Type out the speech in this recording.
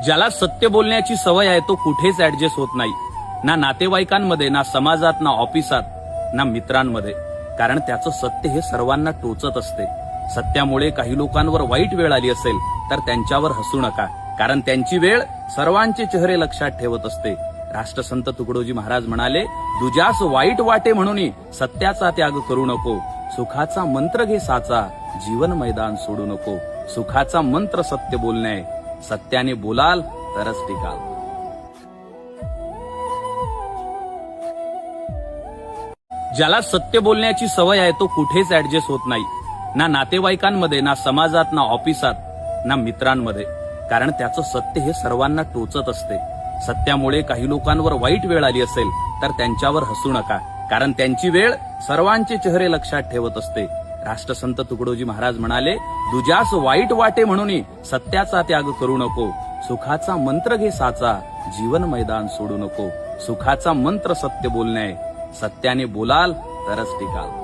ज्याला सत्य बोलण्याची सवय आहे तो कुठेच ऍडजस्ट होत नाही, ना नातेवाईकांमध्ये, ना समाजात, ना ऑफिसात, ना मित्रांमध्ये. कारण त्याचं सत्य हे सर्वांना टोचत असते. सत्यामुळे काही लोकांवर वाईट वेळ आली असेल तर त्यांच्यावर हसू नका, कारण त्यांची वेळ सर्वांचे चेहरे लक्षात ठेवत असते. राष्ट्रसंत तुकडोजी महाराज म्हणाले, दुजास वाईट वाटे म्हणून सत्याचा त्याग करू नको. सुखाचा मंत्र घे साचा, जीवन मैदान सोडू नको. सुखाचा मंत्र सत्य बोलणे, सत्याने बोलाल तरच टिकाल. ज्याला सत्य बोलण्याची सवय आहे तो कुठेच ऍडजस्ट होत नाही, ना नातेवाईकांमध्ये, ना समाजात, ना ऑफिसात, ना मित्रांमध्ये. कारण त्याचं सत्य हे सर्वांना टोचत असते. सत्यामुळे काही लोकांवर वाईट वेळ आली असेल तर त्यांच्यावर हसू नका, कारण त्यांची वेळ सर्वांचे चेहरे लक्षात ठेवत असते. राष्ट्रसंत तुकडोजी महाराज म्हणाले, दुजास वाईट वाटे म्हणून सत्याचा त्याग करू नको. सुखाचा मंत्र घे साचा, जीवन मैदान सोडू नको. सुखाचा मंत्र सत्य बोलणे, सत्याने बोलाल तरच टिकाल.